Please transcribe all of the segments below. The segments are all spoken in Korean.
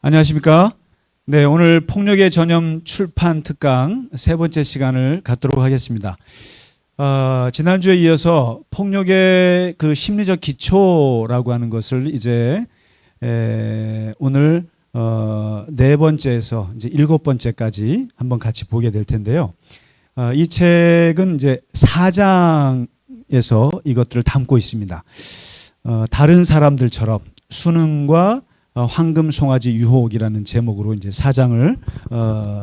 안녕하십니까? 네, 오늘 폭력의 전염 출판 특강 세 번째 시간을 갖도록 하겠습니다. 지난주에 이어서 폭력의 그 심리적 기초라고 하는 것을 이제 오늘 네 번째에서 이제 일곱 번째까지 한번 같이 보게 될 텐데요. 이 책은 이제 4장에서 이것들을 담고 있습니다. 다른 사람들처럼 수능과 황금 송아지 유혹이라는 제목으로 이제 4장을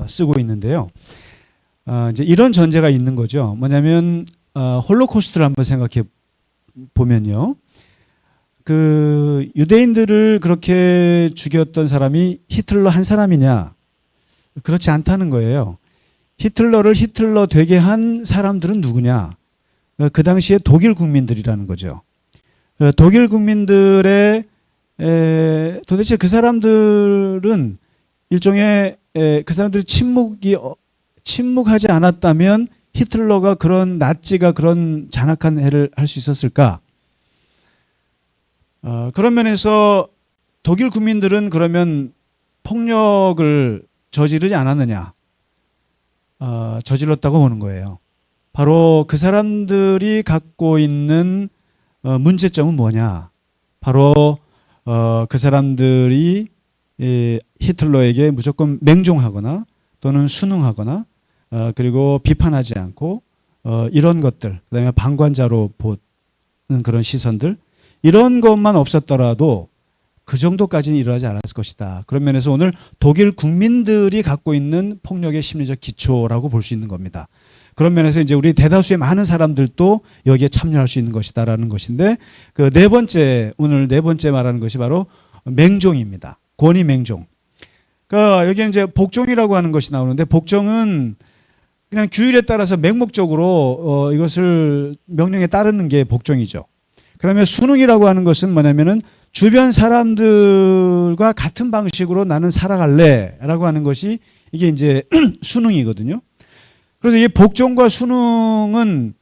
쓰고 있는데요. 이제 이런 전제가 있는 거죠. 뭐냐면 홀로코스트를 한번 생각해 보면요. 그 유대인들을 그렇게 죽였던 사람이 히틀러 한 사람이냐? 그렇지 않다는 거예요. 히틀러를 히틀러 되게 한 사람들은 누구냐? 그 당시에 독일 국민들이라는 거죠. 독일 국민들의 도대체 그 사람들은 일종의 그 사람들이 침묵하지 않았다면 히틀러가 그런 나치가 그런 잔악한 해를 할 수 있었을까? 그런 면에서 독일 국민들은 그러면 폭력을 저지르지 않았느냐? 저질렀다고 보는 거예요. 바로 그 사람들이 갖고 있는 문제점은 뭐냐? 바로 그 사람들이 히틀러에게 무조건 맹종하거나 또는 순응하거나 그리고 비판하지 않고 이런 것들, 그다음에 방관자로 보는 그런 시선들, 이런 것만 없었더라도 그 정도까지는 일어나지 않았을 것이다. 그런 면에서 오늘 독일 국민들이 갖고 있는 폭력의 심리적 기초라고 볼 수 있는 겁니다. 그런 면에서 이제 우리 대다수의 많은 사람들도 여기에 참여할 수 있는 것이다라는 것인데, 그 네 번째, 오늘 네 번째 말하는 것이 바로 맹종입니다. 권위 맹종. 그러니까 여기에 이제 복종이라고 하는 것이 나오는데, 복종은 그냥 규율에 따라서 맹목적으로 이것을 명령에 따르는 게 복종이죠. 그 다음에 순응이라고 하는 것은 뭐냐면은 주변 사람들과 같은 방식으로 나는 살아갈래 라고 하는 것이 이게 이제 순응이거든요. 그래서 이 복종과 순응은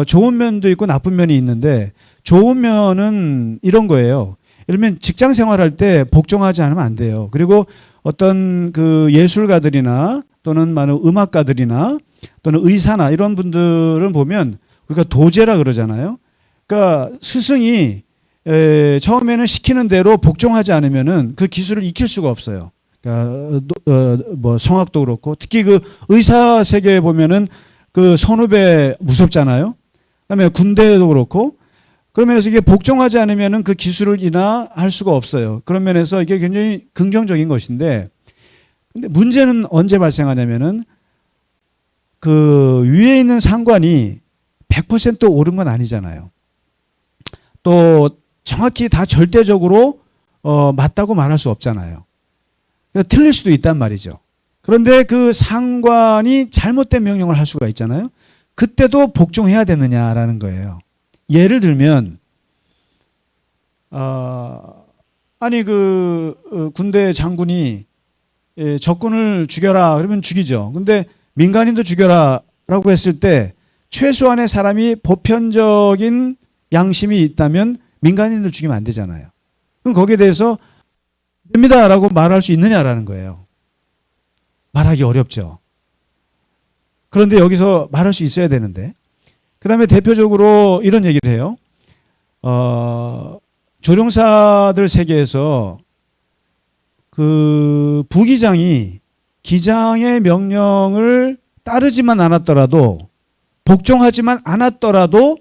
좋은 면도 있고 나쁜 면이 있는데, 좋은 면은 이런 거예요. 예를 들면 직장 생활할 때 복종하지 않으면 안 돼요. 그리고 어떤 그 예술가들이나 또는 많은 음악가들이나 또는 의사나 이런 분들은 보면 우리가 도제라 그러잖아요. 그러니까 스승이 처음에는 시키는 대로 복종하지 않으면은 그 기술을 익힐 수가 없어요. 그러니까 뭐 성악도 그렇고, 특히 그 의사 세계에 보면은 그 선후배 무섭잖아요. 그다음에 군대도 그렇고, 그런 면에서 이게 복종하지 않으면은 그 기술을 인하할 수가 없어요. 그런 면에서 이게 굉장히 긍정적인 것인데, 근데 문제는 언제 발생하냐면은 그 위에 있는 상관이 100% 옳은 건 아니잖아요. 또 정확히 다 절대적으로 맞다고 말할 수 없잖아요. 틀릴 수도 있단 말이죠. 그런데 그 상관이 잘못된 명령을 할 수가 있잖아요. 그때도 복종해야 되느냐라는 거예요. 예를 들면 아니 그 군대 장군이 적군을 죽여라 그러면 죽이죠. 근데 민간인도 죽여라라고 했을 때 최소한의 사람이 보편적인 양심이 있다면 민간인들 죽이면 안 되잖아요. 그럼 거기에 대해서 됩니다라고 말할 수 있느냐라는 거예요. 말하기 어렵죠. 그런데 여기서 말할 수 있어야 되는데, 그 다음에 대표적으로 이런 얘기를 해요. 조종사들 세계에서 그 부기장이 기장의 명령을 따르지만 않았더라도, 복종하지만 않았더라도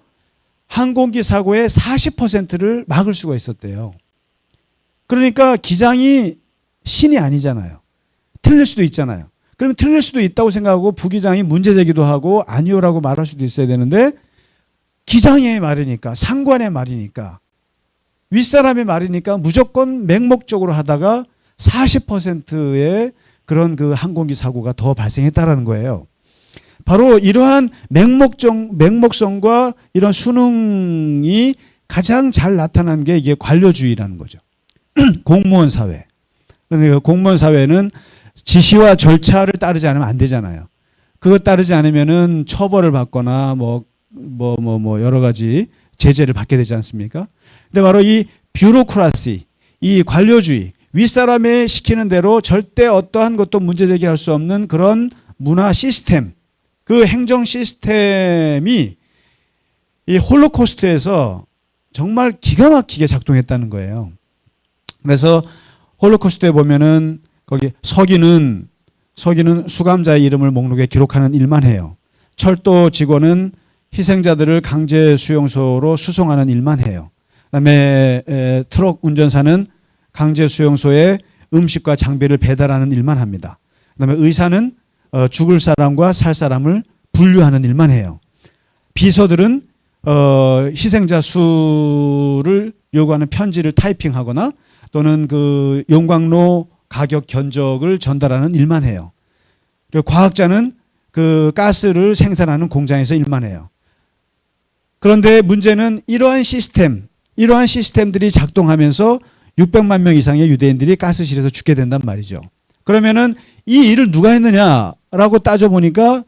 항공기 사고의 40%를 막을 수가 있었대요. 그러니까 기장이 신이 아니잖아요. 틀릴 수도 있잖아요. 그러면 틀릴 수도 있다고 생각하고 부기장이 문제되기도 하고 아니오라고 말할 수도 있어야 되는데, 기장의 말이니까, 상관의 말이니까, 윗사람의 말이니까 무조건 맹목적으로 하다가 40%의 그런 그 항공기 사고가 더 발생했다라는 거예요. 바로 이러한 맹목성과 이런 순응이 가장 잘 나타난 게 이게 관료주의라는 거죠. 공무원 사회. 그러니까 공무원 사회는 지시와 절차를 따르지 않으면 안 되잖아요. 그것 따르지 않으면은 처벌을 받거나 여러 가지 제재를 받게 되지 않습니까? 근데 바로 이 뷰로크라시, 이 관료주의, 윗사람이 시키는 대로 절대 어떠한 것도 문제 제기할 수 없는 그런 문화 시스템, 그 행정 시스템이 이 홀로코스트에서 정말 기가 막히게 작동했다는 거예요. 그래서 홀로코스트에 보면은 거기 서기는 수감자의 이름을 목록에 기록하는 일만 해요. 철도 직원은 희생자들을 강제 수용소로 수송하는 일만 해요. 그다음에 트럭 운전사는 강제 수용소에 음식과 장비를 배달하는 일만 합니다. 그다음에 의사는 죽을 사람과 살 사람을 분류하는 일만 해요. 비서들은 희생자 수를 요구하는 편지를 타이핑하거나 또는 그 용광로 가격 견적을 전달하는 일만 해요. 그리고 과학자는 그 가스를 생산하는 공장에서 일만 해요. 그런데 문제는 이러한 시스템들이 작동하면서 600만 명 이상의 유대인들이 가스실에서 죽게 된단 말이죠. 그러면은 이 일을 누가 했느냐라고 따져보니까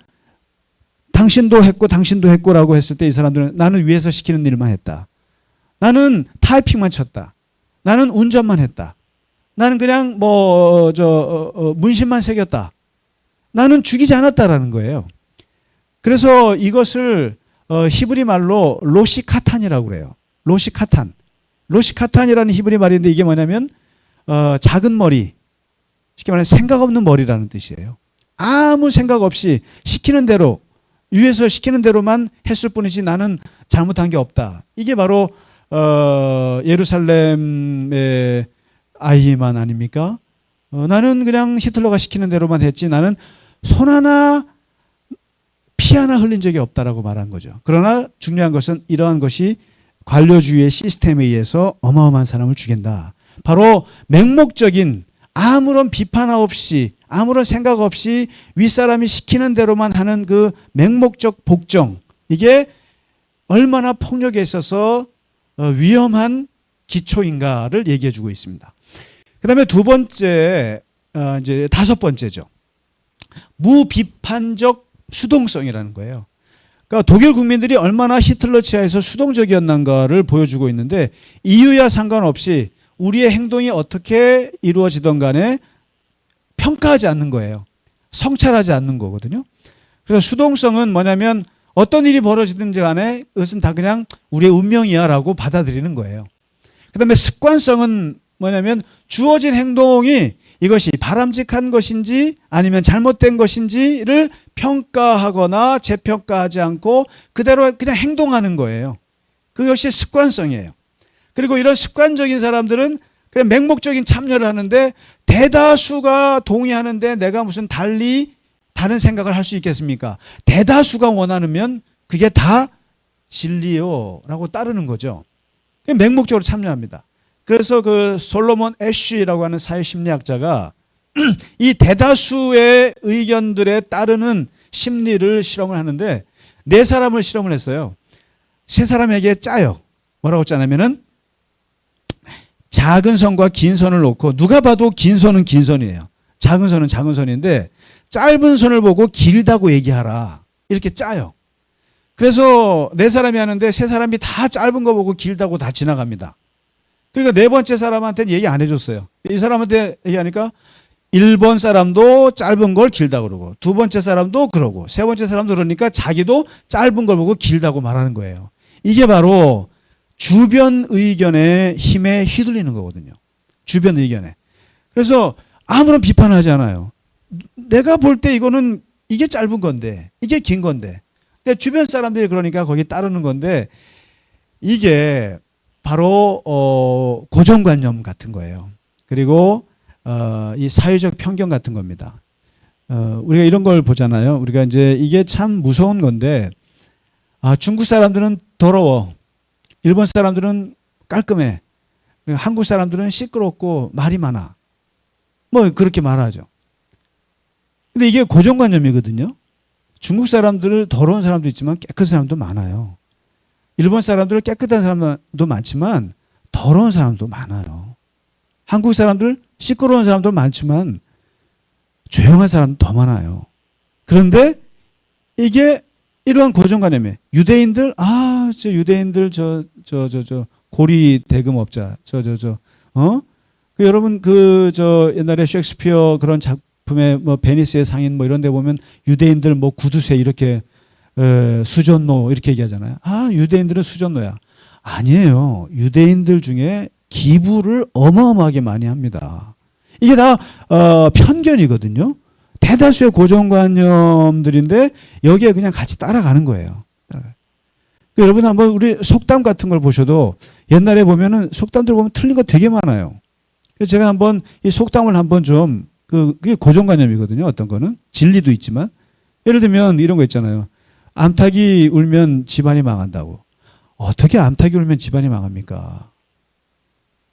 당신도 했고라고 했을 때 이 사람들은 나는 위에서 시키는 일만 했다. 나는 타이핑만 쳤다. 나는 운전만 했다. 나는 그냥 문신만 새겼다. 나는 죽이지 않았다라는 거예요. 그래서 이것을 히브리 말로 로시카탄이라고 그래요. 로시카탄이라는 히브리 말인데 이게 뭐냐면 작은 머리, 쉽게 말하면 생각 없는 머리라는 뜻이에요. 아무 생각 없이 시키는 대로 위에서 시키는 대로만 했을 뿐이지 나는 잘못한 게 없다. 이게 바로 예루살렘의 아이만 아닙니까? 나는 그냥 히틀러가 시키는 대로만 했지 나는 손 하나 피 하나 흘린 적이 없다라고 말한 거죠. 그러나 중요한 것은 이러한 것이 관료주의의 시스템에 의해서 어마어마한 사람을 죽인다. 바로 맹목적인 아무런 비판 없이 아무런 생각 없이 윗사람이 시키는 대로만 하는 그 맹목적 복종, 이게 얼마나 폭력에 있어서 위험한 기초인가를 얘기해 주고 있습니다. 그 다음에 두 번째, 이제 다섯 번째죠. 무비판적 수동성이라는 거예요. 그러니까 독일 국민들이 얼마나 히틀러 치하에서 수동적이었는가를 보여주고 있는데 이유야 상관없이 우리의 행동이 어떻게 이루어지던 간에 평가하지 않는 거예요. 성찰하지 않는 거거든요. 그래서 수동성은 뭐냐면 어떤 일이 벌어지든지 간에 그것은 다 그냥 우리의 운명이야 라고 받아들이는 거예요. 그 다음에 습관성은 뭐냐면 주어진 행동이 이것이 바람직한 것인지 아니면 잘못된 것인지를 평가하거나 재평가하지 않고 그대로 그냥 행동하는 거예요. 그것이 습관성이에요. 그리고 이런 습관적인 사람들은 그냥 맹목적인 참여를 하는데 대다수가 동의하는데 내가 무슨 다른 생각을 할 수 있겠습니까? 대다수가 원하면 그게 다 진리요 라고 따르는 거죠. 맹목적으로 참여합니다. 그래서 그 솔로몬 애쉬라고 하는 사회심리학자가 이 대다수의 의견들에 따르는 심리를 실험을 하는데 네 사람을 실험을 했어요. 세 사람에게 짜요. 뭐라고 짜냐면은 작은 선과 긴 선을 놓고 누가 봐도 긴 선은 긴 선이에요. 작은 선은 작은 선인데 짧은 선을 보고 길다고 얘기하라. 이렇게 짜요. 그래서 네 사람이 하는데 세 사람이 다 짧은 거 보고 길다고 다 지나갑니다. 그러니까 네 번째 사람한테는 얘기 안 해줬어요. 이 사람한테 얘기하니까 1번 사람도 짧은 걸 길다 그러고 두 번째 사람도 그러고 세 번째 사람도 그러니까 자기도 짧은 걸 보고 길다고 말하는 거예요. 이게 바로 주변 의견의 힘에 휘둘리는 거거든요. 주변 의견에. 그래서 아무런 비판하지 않아요. 내가 볼 때 이게 짧은 건데 이게 긴 건데 근데 주변 사람들이 그러니까 거기 따르는 건데 이게 바로 고정관념 같은 거예요. 그리고 이 사회적 편견 같은 겁니다. 우리가 이런 걸 보잖아요. 우리가 이제 이게 참 무서운 건데 중국 사람들은 더러워. 일본 사람들은 깔끔해. 한국 사람들은 시끄럽고 말이 많아. 뭐 그렇게 말하죠. 근데 이게 고정관념이거든요. 중국 사람들은 더러운 사람도 있지만 깨끗한 사람도 많아요. 일본 사람들은 깨끗한 사람도 많지만 더러운 사람도 많아요. 한국 사람들 시끄러운 사람도 많지만 조용한 사람도 더 많아요. 그런데 이게 이러한 고정관념에 유대인들 유대인들 고리 대금업자 여러분 옛날에 셰익스피어 그런 작품에 뭐 베니스의 상인 뭐 이런 데 보면 유대인들 뭐 구두쇠 이렇게 수전노 이렇게 얘기하잖아요. 아, 유대인들은 수전노야. 아니에요. 유대인들 중에 기부를 어마어마하게 많이 합니다. 이게 다 편견이거든요. 대다수의 고정관념들인데 여기에 그냥 같이 따라가는 거예요. 여러분 한번 우리 속담 같은 걸 보셔도 옛날에 보면은 속담들 보면 틀린 거 되게 많아요. 그래서 제가 한번 이 속담을 한번 좀 그게 고정관념이거든요. 어떤 거는 진리도 있지만 예를 들면 이런 거 있잖아요. 암탉이 울면 집안이 망한다고. 어떻게 암탉이 울면 집안이 망합니까?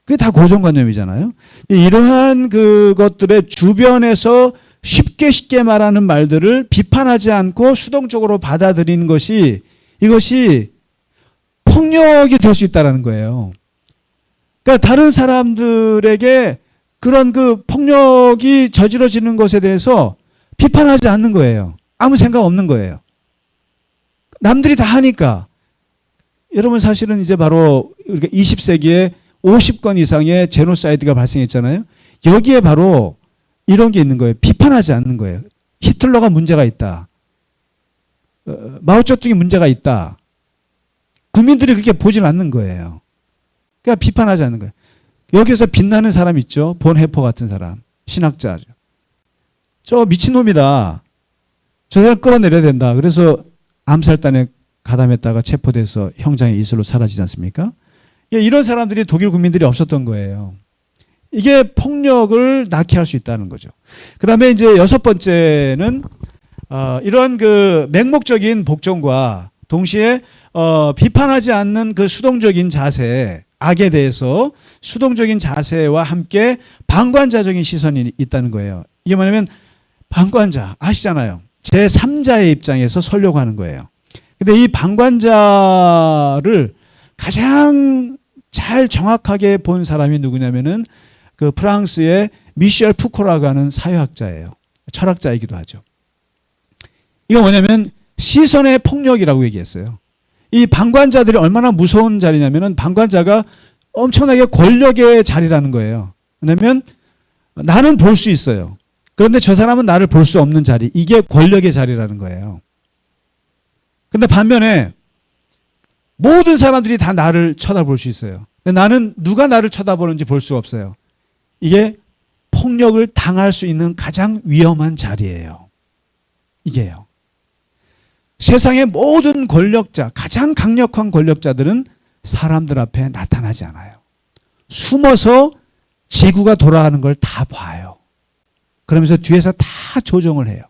그게 다 고정관념이잖아요. 이러한 그것들의 주변에서 쉽게 말하는 말들을 비판하지 않고 수동적으로 받아들이는 것이 이것이 폭력이 될 수 있다는 거예요. 그러니까 다른 사람들에게 그런 그 폭력이 저지러지는 것에 대해서 비판하지 않는 거예요. 아무 생각 없는 거예요. 남들이 다 하니까. 여러분 사실은 이제 바로 20세기에 50건 이상의 제노사이드가 발생했잖아요. 여기에 바로 이런 게 있는 거예요. 비판하지 않는 거예요. 히틀러가 문제가 있다. 마오쩌둥이 문제가 있다. 국민들이 그렇게 보지는 않는 거예요. 그러니까 비판하지 않는 거예요. 여기서 빛나는 사람 있죠. 본 해퍼 같은 사람. 신학자죠. 저 미친놈이다. 저 사람 끌어내려야 된다. 그래서 암살단에 가담했다가 체포돼서 형장의 이슬로 사라지지 않습니까? 이런 사람들이 독일 국민들이 없었던 거예요. 이게 폭력을 낳게 할 수 있다는 거죠. 그 다음에 이제 여섯 번째는 이런 그 맹목적인 복종과 동시에 비판하지 않는 그 수동적인 자세, 악에 대해서 수동적인 자세와 함께 방관자적인 시선이 있다는 거예요. 이게 뭐냐면 방관자 아시잖아요. 제3자의 입장에서 서려고 하는 거예요. 근데 이 방관자를 가장 잘 정확하게 본 사람이 누구냐면은 그 프랑스의 미셸 푸코라고 하는 사회학자예요. 철학자이기도 하죠. 이거 뭐냐면 시선의 폭력이라고 얘기했어요. 이 방관자들이 얼마나 무서운 자리냐면은 방관자가 엄청나게 권력의 자리라는 거예요. 왜냐면 나는 볼 수 있어요. 그런데 저 사람은 나를 볼 수 없는 자리. 이게 권력의 자리라는 거예요. 근데 반면에 모든 사람들이 다 나를 쳐다볼 수 있어요. 근데 나는 누가 나를 쳐다보는지 볼 수가 없어요. 이게 폭력을 당할 수 있는 가장 위험한 자리예요. 이게요. 세상의 모든 권력자, 가장 강력한 권력자들은 사람들 앞에 나타나지 않아요. 숨어서 지구가 돌아가는 걸 다 봐요. 그러면서 뒤에서 다 조정을 해요.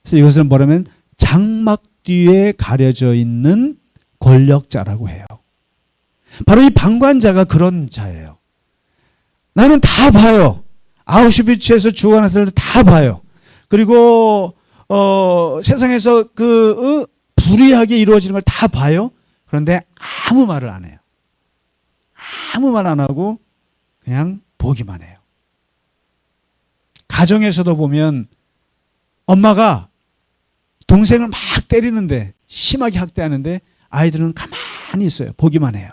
그래서 이것을 뭐라면 장막 뒤에 가려져 있는 권력자라고 해요. 바로 이 방관자가 그런 자예요. 나는 다 봐요. 아우슈비츠에서 죽어나서 다 봐요. 그리고 세상에서 불의하게 이루어지는 걸 다 봐요. 그런데 아무 말을 안 해요. 아무 말 안 하고 그냥 보기만 해요. 가정에서도 보면 엄마가 동생을 막 때리는데 심하게 학대하는데 아이들은 가만히 있어요. 보기만 해요.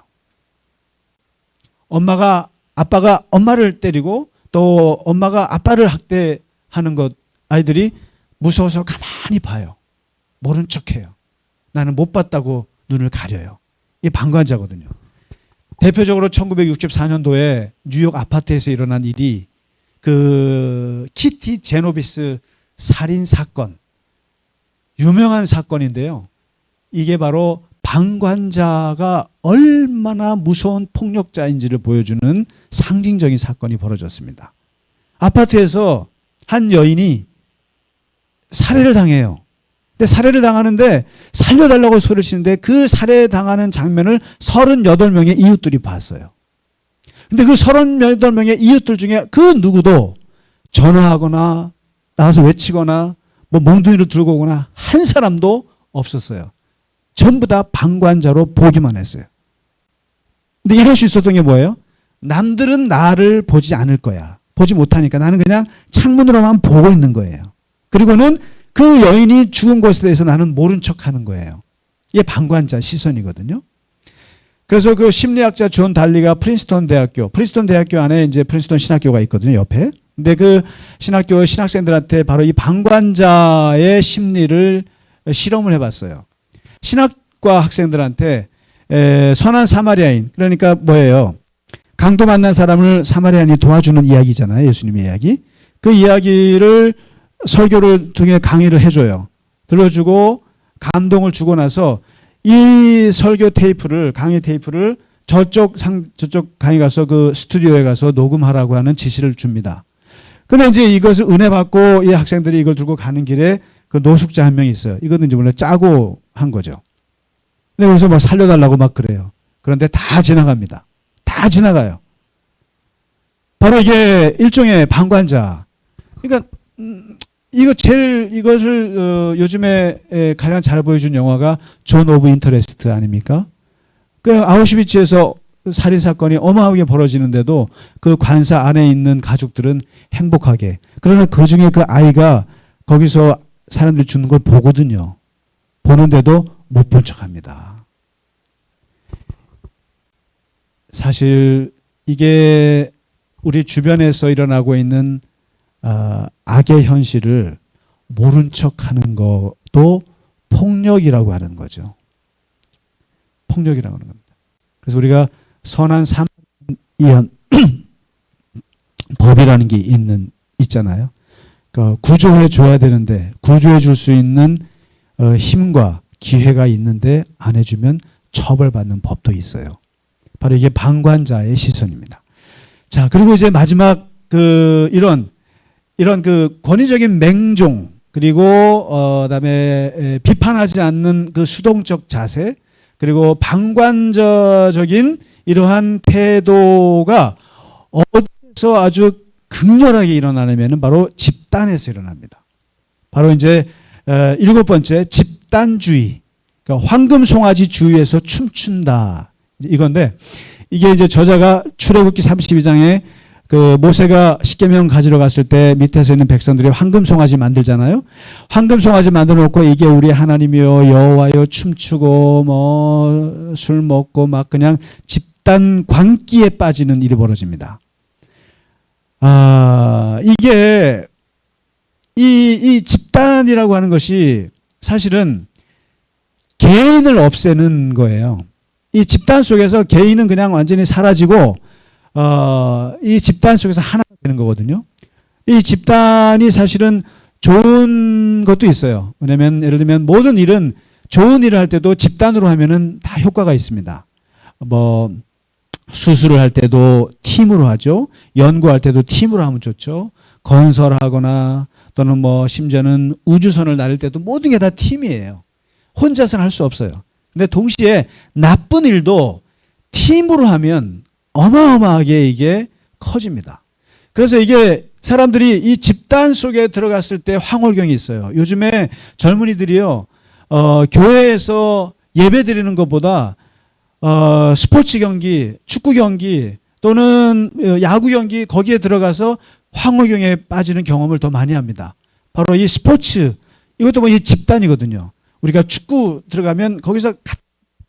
아빠가 엄마를 때리고 또 엄마가 아빠를 학대하는 것 아이들이 무서워서 가만히 봐요. 모른 척해요. 나는 못 봤다고 눈을 가려요. 이게 방관자거든요. 대표적으로 1964년도에 뉴욕 아파트에서 일어난 일이 그 키티 제노비스 살인 사건, 유명한 사건인데요. 이게 바로 방관자가 얼마나 무서운 폭력자인지를 보여주는 상징적인 사건이 벌어졌습니다. 아파트에서 한 여인이 살해를 당해요. 근데 살해를 당하는데 살려달라고 소리를 치는데 그 살해당하는 장면을 38명의 이웃들이 봤어요. 근데 그 38명의 이웃들 중에 그 누구도 전화하거나 나와서 외치거나 뭐 몽둥이를 들고 오거나 한 사람도 없었어요. 전부 다 방관자로 보기만 했어요. 근데 이럴 수 있었던 게 뭐예요? 남들은 나를 보지 않을 거야. 보지 못하니까 나는 그냥 창문으로만 보고 있는 거예요. 그리고는 그 여인이 죽은 것에 대해서 나는 모른 척하는 거예요. 이게 방관자 시선이거든요. 그래서 그 심리학자 존 달리가 프린스턴 대학교 안에 이제 프린스턴 신학교가 있거든요, 옆에. 근데 그 신학교 신학생들한테 바로 이 방관자의 심리를 실험을 해봤어요. 신학과 학생들한테 선한 사마리아인, 그러니까 뭐예요? 강도 만난 사람을 사마리아인이 도와주는 이야기잖아요, 예수님의 이야기. 그 이야기를 설교를 통해 강의를 해줘요. 들어주고 감동을 주고 나서 이 설교 테이프를, 강의 테이프를 저쪽 강의 가서 그 스튜디오에 가서 녹음하라고 하는 지시를 줍니다. 근데 이제 이것을 은혜 받고 이 학생들이 이걸 들고 가는 길에 그 노숙자 한 명이 있어요. 이거는 이제 원래 짜고 한 거죠. 근데 여기서 막 살려달라고 막 그래요. 그런데 다 지나갑니다. 다 지나가요. 바로 이게 일종의 방관자. 그러니까 이것을 요즘에 가장 잘 보여준 영화가 존 오브 인터레스트 아닙니까? 그 아우슈비츠에서 살인 사건이 어마어마하게 벌어지는데도 그 관사 안에 있는 가족들은 행복하게. 그러나 그 중에 그 아이가 거기서 사람들이 죽는 걸 보거든요. 보는데도 못 본 척합니다. 사실 이게 우리 주변에서 일어나고 있는 악의 현실을 모른 척하는 것도 폭력이라고 하는 거죠. 폭력이라고 하는 겁니다. 그래서 우리가 선한 사마리안 법이라는 게 있잖아요. 그러니까 구조해 줘야 되는데 구조해 줄 수 있는 힘과 기회가 있는데 안 해주면 처벌받는 법도 있어요. 바로 이게 방관자의 시선입니다. 자, 그리고 이제 마지막 이런 그 권위적인 맹종, 그리고 그다음에 비판하지 않는 그 수동적 자세, 그리고 방관자적인 이러한 태도가 어디서 아주 극렬하게 일어나냐면은 바로 집단에서 일어납니다. 바로 이제 7번째 집단주의, 그러니까 황금송아지 주위에서 춤춘다 이건데, 이게 이제 저자가 출애굽기 32장에 그 모세가 십계명 가지러 갔을 때 밑에서 있는 백성들이 황금송아지 만들잖아요. 황금송아지 만들어 놓고 이게 우리 하나님이요 여호와요 춤추고 뭐 술 먹고 막 그냥 집단 광기에 빠지는 일이 벌어집니다. 이게 이 집단이라고 하는 것이 사실은 개인을 없애는 거예요. 이 집단 속에서 개인은 그냥 완전히 사라지고 이 집단 속에서 하나가 되는 거거든요. 이 집단이 사실은 좋은 것도 있어요. 왜냐하면 예를 들면 모든 일은 좋은 일을 할 때도 집단으로 하면은 다 효과가 있습니다. 뭐 수술을 할 때도 팀으로 하죠. 연구할 때도 팀으로 하면 좋죠. 건설하거나 또는 뭐 심지어는 우주선을 날릴 때도 모든 게 다 팀이에요. 혼자서는 할 수 없어요. 근데 동시에 나쁜 일도 팀으로 하면 어마어마하게 이게 커집니다. 그래서 이게 사람들이 이 집단 속에 들어갔을 때 황홀경이 있어요. 요즘에 젊은이들이요, 교회에서 예배 드리는 것보다 스포츠 경기, 축구 경기 또는 야구 경기 거기에 들어가서 황홀경에 빠지는 경험을 더 많이 합니다. 바로 이 스포츠, 이것도 뭐 이 집단이거든요. 우리가 축구 들어가면 거기서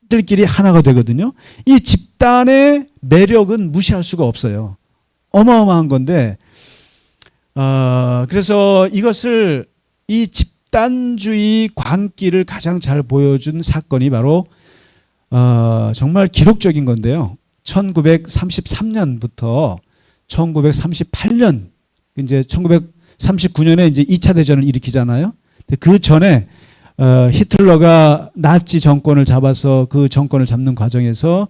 들끼리 하나가 되거든요. 이 집단의 매력은 무시할 수가 없어요. 어마어마한 건데, 그래서 이것을 이 집단주의 광기를 가장 잘 보여준 사건이 바로 정말 기록적인 건데요. 1933년부터 1938년, 이제 1939년에 이제 2차 대전을 일으키잖아요. 그 전에 히틀러가 나치 정권을 잡아서 그 정권을 잡는 과정에서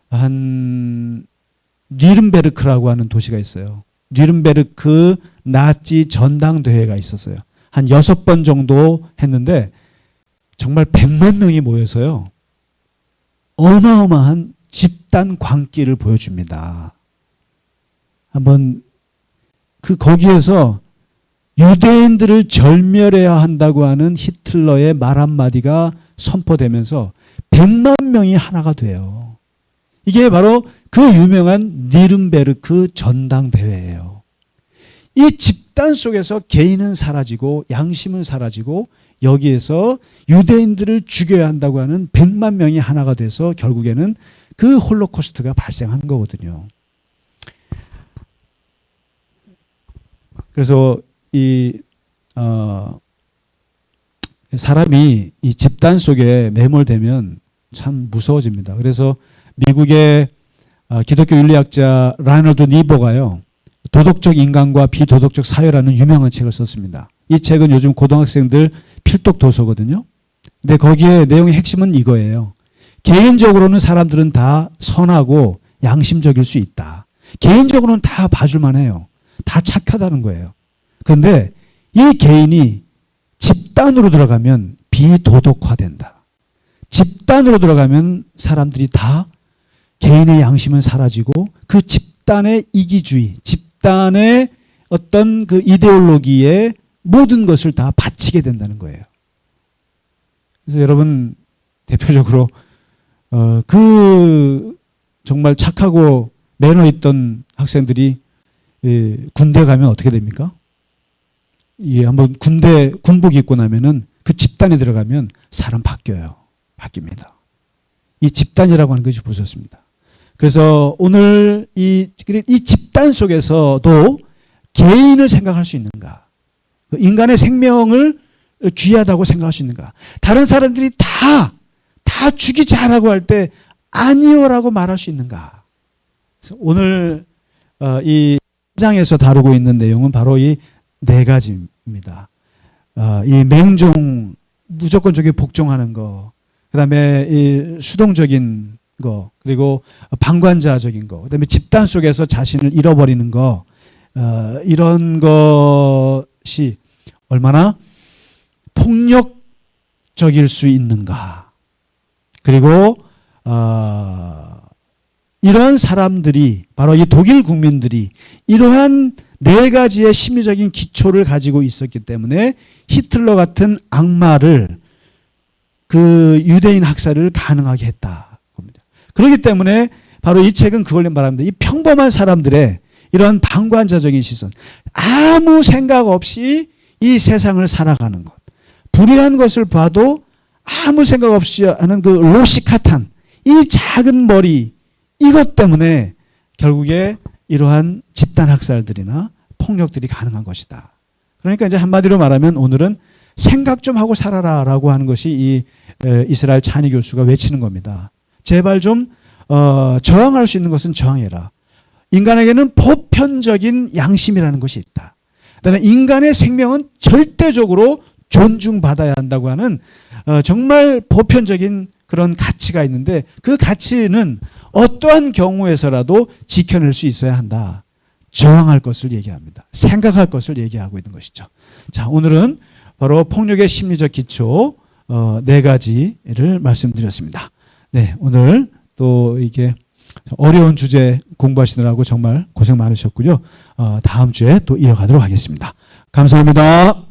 한 뉘른베르크라고 하는 도시가 있어요. 뉘른베르크 나치 전당대회가 있었어요. 한 6번 정도 했는데 정말 100만 명이 모여서요, 어마어마한 집단 광기를 보여줍니다. 한번 거기에서 유대인들을 절멸해야 한다고 하는 히틀러의 말 한마디가 선포되면서 100만 명이 하나가 돼요. 이게 바로 그 유명한 뉘른베르크 전당대회예요. 이 집단 속에서 개인은 사라지고 양심은 사라지고 여기에서 유대인들을 죽여야 한다고 하는 100만 명이 하나가 돼서 결국에는 그 홀로코스트가 발생한 거거든요. 그래서 사람이 이 집단 속에 매몰되면 참 무서워집니다. 그래서 미국의 기독교 윤리학자 라이너드 니버가요, 도덕적 인간과 비도덕적 사회라는 유명한 책을 썼습니다. 이 책은 요즘 고등학생들 필독 도서거든요. 근데 거기에 내용의 핵심은 이거예요. 개인적으로는 사람들은 다 선하고 양심적일 수 있다. 개인적으로는 다 봐줄만 해요. 다 착하다는 거예요. 그런데 이 개인이 집단으로 들어가면 비도덕화된다. 집단으로 들어가면 사람들이 다 개인의 양심은 사라지고 그 집단의 이기주의, 집단의 어떤 그 이데올로기에 모든 것을 다 바치게 된다는 거예요. 그래서 여러분, 대표적으로 그 정말 착하고 매너 있던 학생들이 군대 가면 어떻게 됩니까? 한번 군복 입고 나면은 그 집단에 들어가면 사람 바뀌어요. 바뀝니다. 이 집단이라고 하는 것이 무섭습니다. 그래서 오늘 이 집단 속에서도 개인을 생각할 수 있는가? 인간의 생명을 귀하다고 생각할 수 있는가? 다른 사람들이 다 죽이자라고 할 때 아니요라고 말할 수 있는가? 그래서 오늘 이 장에서 다루고 있는 내용은 바로 이 네 가지입니다. 이 맹종, 무조건적인 복종하는 거, 그다음에 이 수동적인 거, 그리고 방관자적인 거, 그다음에 집단 속에서 자신을 잃어버리는 거, 이런 것이 얼마나 폭력적일 수 있는가. 그리고 이런 사람들이, 바로 이 독일 국민들이 이러한 네 가지의 심리적인 기초를 가지고 있었기 때문에 히틀러 같은 악마를, 그 유대인 학살을 가능하게 했다. 그렇기 때문에 바로 이 책은 그걸 말합니다. 이 평범한 사람들의 이런 방관자적인 시선, 아무 생각 없이 이 세상을 살아가는 것, 불의한 것을 봐도 아무 생각 없이 하는 그 로시카탄, 이 작은 머리, 이것 때문에 결국에 이러한 집단 학살들이나 폭력들이 가능한 것이다. 그러니까 이제 한마디로 말하면 오늘은 생각 좀 하고 살아라라고 하는 것이 이 이스라엘 차니 교수가 외치는 겁니다. 제발 좀 저항할 수 있는 것은 저항해라. 인간에게는 보편적인 양심이라는 것이 있다. 그다음에 인간의 생명은 절대적으로 존중받아야 한다고 하는 정말 보편적인 그런 가치가 있는데, 그 가치는 어떠한 경우에서라도 지켜낼 수 있어야 한다. 저항할 것을 얘기합니다. 생각할 것을 얘기하고 있는 것이죠. 자, 오늘은 바로 폭력의 심리적 기초 네 가지를 말씀드렸습니다. 네, 오늘 또 이게 어려운 주제 공부하시느라고 정말 고생 많으셨고요. 다음 주에 또 이어가도록 하겠습니다. 감사합니다.